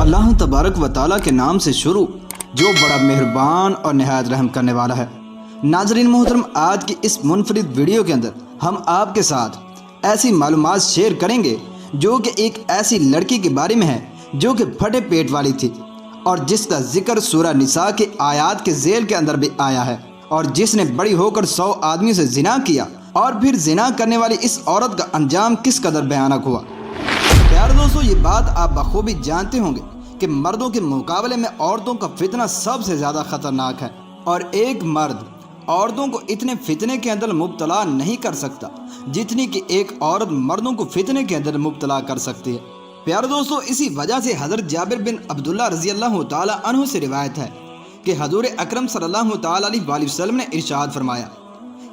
अल्लाह तबारक व ताला के नाम से शुरू जो बड़ा मेहरबान और नहायत रहम करने वाला है। नाज़रीन मोहतरम, आज की इस मुनफरिद वीडियो के अंदर हम आपके साथ ऐसी मालूमात शेयर करेंगे जो कि एक ऐसी लड़की के बारे में है जो कि फटे पेट वाली थी और जिसका जिक्र सूरह निसा के आयात के ज़ेल के अंदर भी आया है, और जिसने बड़ी होकर 100 आदमियों से जिना किया और फिर जिना करने वाली इस औरत का अंजाम किस कदर भयानक हुआ। प्यारे दोस्तों, ये बात आप बखूबी जानते होंगे कि मर्दों के मुकाबले में औरतों का फितना सबसे ज़्यादा ख़तरनाक है और एक मर्द औरतों को इतने फितने के अंदर मुब्तला नहीं कर सकता जितनी कि एक औरत मर्दों को फितने के अंदर मुब्तला कर सकती है। प्यारे दोस्तों, इसी वजह से हज़रत जाबिर बिन अब्दुल्लाह रज़ी अल्लाह ताला अन्हु से रिवायत है कि हज़ूर अकरम सल्लल्लाहु ताला अलैहि वसल्लम ने इरशाद फरमाया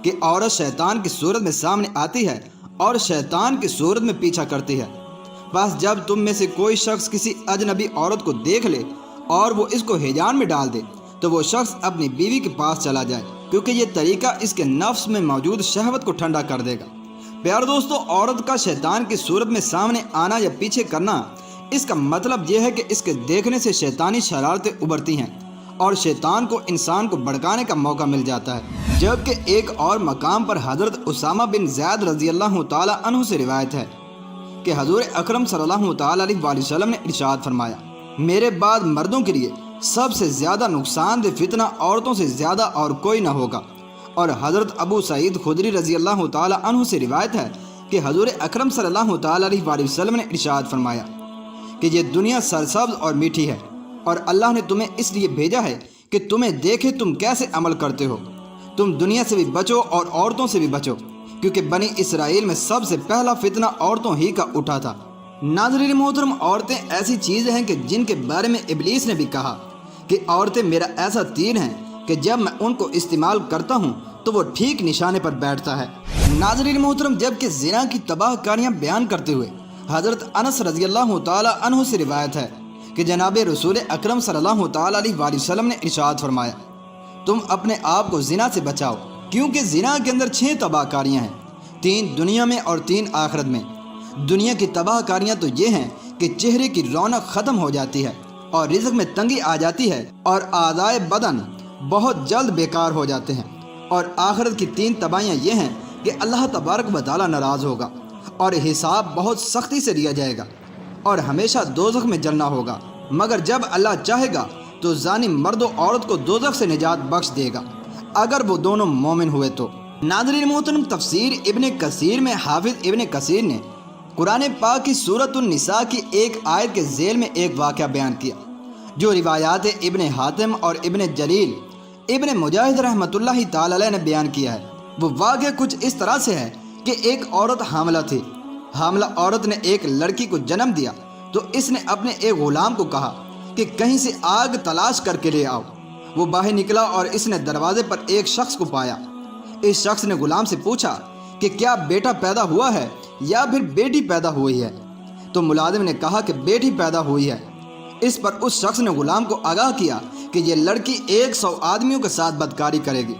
कि औरत शैतान की सूरत में सामने आती है और शैतान की सूरत में पीछा करती है। बस जब तुम में से कोई शख्स किसी अजनबी औरत को देख ले और वो इसको हिजान में डाल दे तो वो शख्स अपनी बीवी के पास चला जाए, क्योंकि ये तरीका इसके नफ्स में मौजूद शहवत को ठंडा कर देगा। प्यारे दोस्तों, औरत का शैतान की सूरत में सामने आना या पीछे करना, इसका मतलब यह है कि इसके देखने से शैतानी शरारतें उभरती हैं और शैतान को इंसान को भड़काने का मौका मिल जाता है। जबकि एक और मकाम पर हज़रत उसामा बिन ज़ैद रज़ी अल्लाह ताला अन्हु से रिवायत है कि हज़ूर अकरम सल्लल्लाहु ताला अलैहि वसल्लम ने इरशाद फरमाया, मेरे बाद मर्दों के लिए सबसे ज़्यादा नुकसानदेह फितना औरतों से ज़्यादा और कोई ना होगा। और हज़रत अबू सईद खुदरी रज़ी अल्लाह ताला अन्हु से रिवायत है कि हज़ूर अकरम सल्लल्लाहु ताला अलैहि वसल्लम ने इरशाद फरमाया कि ये दुनिया सरसब्ज़ और मीठी है और अल्लाह ने तुम्हें इसलिए भेजा है कि तुम्हें देखे तुम कैसे अमल करते हो। तुम दुनिया से भी बचो और औरतों से भी बचो, क्योंकि बनी इसराइल में सबसे पहला फितना औरतों ही का उठा था। नाज़रीन मोहतरम, औरतें ऐसी चीज़ें हैं कि जिनके बारे में इब्लीस ने भी कहा कि औरतें मेरा ऐसा तीर हैं कि जब मैं उनको इस्तेमाल करता हूँ तो वो ठीक निशाने पर बैठता है। नाज़रीन मोहतरम, जबकि ज़िना की तबाह कारियाँ बयान करते हुए हज़रत अनस रज़ी अल्लाह ताला अन्हु से रिवायत है कि जनाब रसूल अकरम सल्लल्लाहु ताला अलैहि वसल्लम ने इरशाद फरमाया, तुम अपने आप को ज़िना से बचाओ, क्योंकि ज़िना के अंदर 6 तबाहकारियाँ हैं, 3 दुनिया में और 3 आखिरत में। दुनिया की तबाहकारियाँ तो ये हैं कि चेहरे की रौनक ख़त्म हो जाती है और रिज़्क़ में तंगी आ जाती है और आज़ाए बदन बहुत जल्द बेकार हो जाते हैं। और आखिरत की 3 तबाहियाँ ये हैं कि अल्लाह तबारक व तआला नाराज़ होगा और हिसाब बहुत सख्ती से लिया जाएगा और हमेशा दोज़ख में जलना होगा, मगर जब अल्लाह चाहेगा तो ज़ानी मर्द और औरत को दोज़ख से निजात बख्श देगा अगर वो दोनों मोमिन हुए तो। नाज़रीन मोहतरम, तफसीर इब्ने कसीर में हाफिज़ इब्ने कसीर ने कुरान पाक की सूरतुन निसा की एक आयत के ज़ेल में एक वाक़या बयान किया जो रिवायात इब्ने हातिम और इब्ने जलील इब्ने मुजाहिद रहमतुल्लाहि ताला अलैह ने बयान किया है। वो वाक़या कुछ इस तरह से है कि एक औरत हामिला थी। हामिला औरत ने एक लड़की को जन्म दिया तो इसने अपने एक ग़ुलाम को कहा कि कहीं से आग तलाश करके ले आओ। वो बाहर निकला और इसने दरवाजे पर एक शख्स को पाया। इस शख्स ने ग़ुलाम से पूछा कि क्या बेटा पैदा हुआ है या फिर बेटी पैदा हुई है। तो मुलाजिम ने कहा कि बेटी पैदा हुई है। इस पर उस शख्स ने ग़ुलाम को आगाह किया कि ये लड़की 100 आदमियों के साथ बदकारी करेगी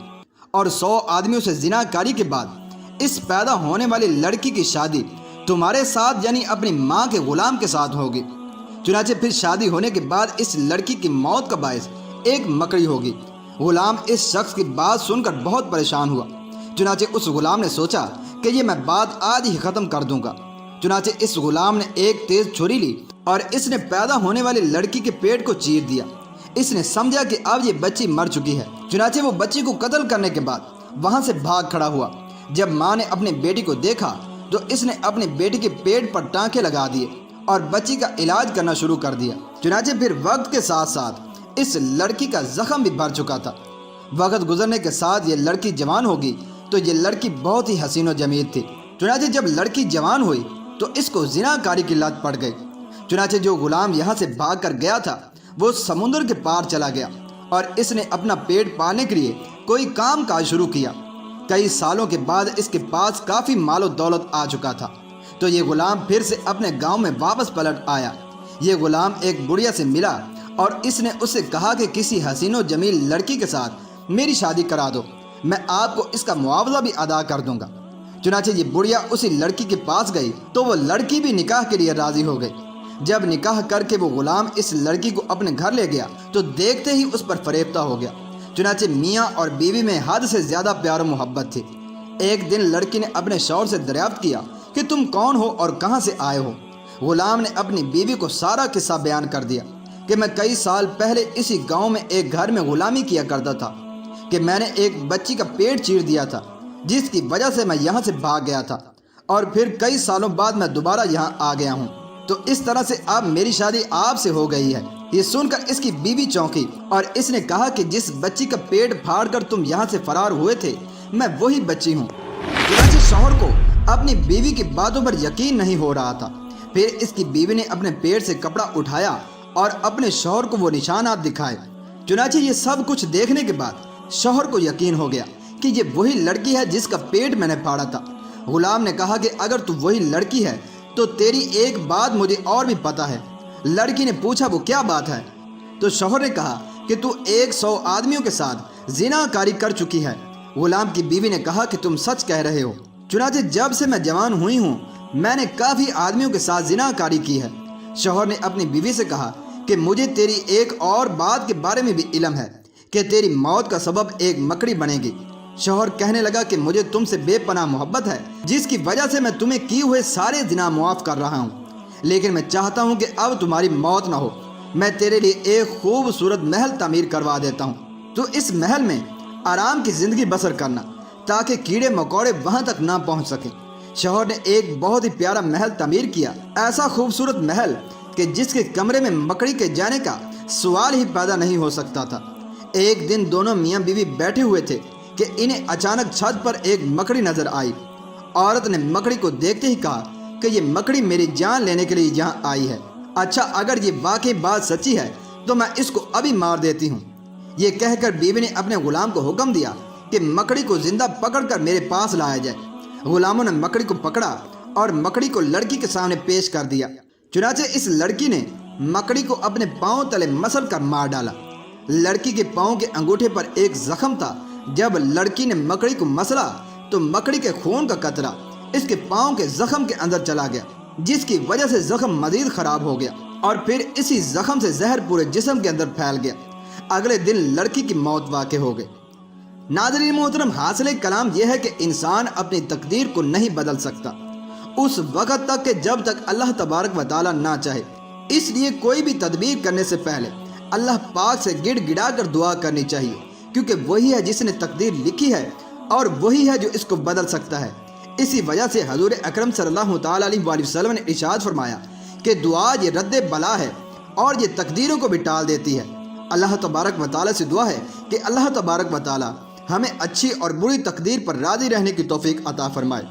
और 100 आदमियों से ज़िनाकारी के बाद इस पैदा होने वाली लड़की की शादी तुम्हारे साथ यानी अपनी माँ के ग़ुलाम के साथ होगी। चुनाचे फिर शादी होने के बाद इस लड़की की मौत का बायस एक मकड़ी होगी। ग़ुलाम इस शख्स की बात सुनकर बहुत परेशान हुआ। चुनाचे उस ग़ुलाम ने सोचा कि ये मैं बात आज ही ख़त्म कर दूंगा। चुनाचे इस ग़ुलाम ने एक तेज़ छुरी ली और इसने पैदा होने वाली लड़की के पेट को चीर दिया। इसने समझा कि अब ये बच्ची मर चुकी है। चुनाचे वो बच्ची को कत्ल करने के बाद वहाँ से भाग खड़ा हुआ। जब माँ ने अपनी बेटी को देखा तो इसने अपनी बेटी के पेट पर टाँके लगा दिए और बच्ची का इलाज करना शुरू कर दिया। चुनाचे फिर वक्त के साथ साथ इस लड़की का ज़ख़म भी भर चुका था। वक्त गुजरने के साथ ये लड़की जवान होगी तो ये लड़की बहुत ही हसीन व जमील थी। चुनाचे जब लड़की जवान हुई तो इसको ज़िनाकारी की लत पड़ गई। चुनाचे जो ग़ुलाम यहाँ से भाग कर गया था वो समुंदर के पार चला गया और इसने अपना पेट पालने के लिए कोई काम काज शुरू किया। कई सालों के बाद इसके पास काफ़ी मालो दौलत आ चुका था तो ये ग़ुलाम फिर से अपने गांव में वापस पलट आया। ये ग़ुलाम एक बुढ़िया से मिला और इसने उससे कहा कि किसी हसीन व जमील लड़की के साथ मेरी शादी करा दो, मैं आपको इसका मुआवजा भी अदा कर दूंगा। चुनाचे ये बुढ़िया उसी लड़की के पास गई तो वो लड़की भी निकाह के लिए राज़ी हो गई। جب نکاح کر کے وہ غلام اس لڑکی کو اپنے گھر لے گیا تو دیکھتے ہی اس پر فریفتہ ہو گیا۔ چنانچہ میاں اور بیوی میں حد سے زیادہ پیار و محبت تھی۔ ایک دن لڑکی نے اپنے شوہر سے دریافت کیا کہ تم کون ہو اور کہاں سے آئے ہو؟ غلام نے اپنی بیوی کو سارا قصہ بیان کر دیا کہ میں کئی سال پہلے اسی گاؤں میں ایک گھر میں غلامی کیا کرتا تھا، کہ میں نے ایک بچی کا پیٹ چیر دیا تھا، جس کی وجہ سے میں یہاں سے بھاگ گیا تھا، اور پھر کئی سالوں بعد میں دوبارہ یہاں آ گیا ہوں، تو اس طرح سے اب میری شادی آپ سے ہو گئی ہے۔ یہ سن کر اس کی بیوی چونکی اور اس نے کہا کہ جس بچی کا پیٹ پھاڑ کر تم یہاں سے فرار ہوئے تھے میں وہی بچی ہوں۔ چنانچہ شوہر کو اپنی بیوی کی باتوں پر یقین نہیں ہو رہا تھا۔ پھر اس کی بیوی نے اپنے پیٹ سے کپڑا اٹھایا اور اپنے شوہر کو وہ نشانات دکھائے۔ چنانچہ یہ سب کچھ دیکھنے کے بعد شوہر کو یقین ہو گیا کہ یہ وہی لڑکی ہے جس کا پیٹ میں نے پھاڑا تھا۔ غلام نے کہا کہ اگر تو وہی لڑکی ہے تو تیری ایک بات مجھے اور بھی پتہ ہے۔ لڑکی نے پوچھا وہ کیا بات ہے؟ تو شوہر نے کہا کہ تو 100 آدمیوں کے ساتھ زنا کاری کر چکی ہے۔ غلام کی بیوی نے کہا کہ تم سچ کہہ رہے ہو۔ چنانچہ جب سے میں جوان ہوئی ہوں میں نے کافی آدمیوں کے ساتھ زنا کاری کی ہے۔ شوہر نے اپنی بیوی سے کہا کہ مجھے تیری ایک اور بات کے بارے میں بھی علم ہے کہ تیری موت کا سبب ایک مکڑی بنے گی۔ شوہر کہنے لگا کہ مجھے تم سے بے پناہ محبت ہے، جس کی وجہ سے میں تمہیں کیے ہوئے سارے زنا معاف کر رہا ہوں، لیکن میں چاہتا ہوں کہ اب تمہاری موت نہ ہو۔ میں تیرے لیے ایک خوبصورت محل تعمیر کروا دیتا ہوں، تو اس محل میں آرام کی زندگی بسر کرنا تاکہ کیڑے مکوڑے وہاں تک نہ پہنچ سکیں۔ شوہر نے ایک بہت ہی پیارا محل تعمیر کیا، ایسا خوبصورت محل کہ جس کے کمرے میں مکڑی کے جانے کا سوال ہی پیدا نہیں ہو سکتا تھا۔ ایک دن دونوں میاں بیوی بیٹھے ہوئے تھے کہ انہیں اچانک چھت پر ایک مکڑی نظر آئی۔ عورت نے مکڑی کو دیکھتے ہی کہا کہ یہ مکڑی میری جان لینے کے لیے یہاں آئی ہے۔ اچھا، اگر یہ واقعی بات سچی ہے تو میں اس کو ابھی مار دیتی ہوں۔ یہ کہہ کر بیوی نے اپنے غلام کو حکم دیا کہ مکڑی کو زندہ پکڑ کر میرے پاس لایا جائے۔ غلاموں نے مکڑی کو پکڑا اور مکڑی کو لڑکی کے سامنے پیش کر دیا۔ چنانچہ اس لڑکی نے مکڑی کو اپنے پاؤں تلے مسل کر مار ڈالا۔ لڑکی کے پاؤں کے انگوٹھے پر ایک زخم تھا۔ جب لڑکی نے مکڑی کو مسلا تو مکڑی کے خون کا قطرہ اس کے پاؤں کے زخم کے اندر چلا گیا، جس کی وجہ سے زخم مزید خراب ہو گیا اور پھر اسی زخم سے زہر پورے جسم کے اندر پھیل گیا۔ اگلے دن لڑکی کی موت واقع ہو گئی۔ ناظرین محترم، حاصل کلام یہ ہے کہ انسان اپنی تقدیر کو نہیں بدل سکتا اس وقت تک کہ جب تک اللہ تبارک و تعالیٰ نہ چاہے۔ اس لیے کوئی بھی تدبیر کرنے سے پہلے اللہ پاک سے گڑ گڑا کر دعا کرنی چاہیے، کیونکہ وہی ہے جس نے تقدیر لکھی ہے اور وہی ہے جو اس کو بدل سکتا ہے۔ اسی وجہ سے حضور اکرم صلی اللہ تعالیٰ علیہ وآلہ وسلم نے ارشاد فرمایا کہ دعا یہ رد بلا ہے اور یہ تقدیروں کو بھی ٹال دیتی ہے۔ اللہ تبارک و تعالیٰ سے دعا ہے کہ اللہ تبارک و تعالیٰ ہمیں اچھی اور بری تقدیر پر راضی رہنے کی توفیق عطا فرمائے۔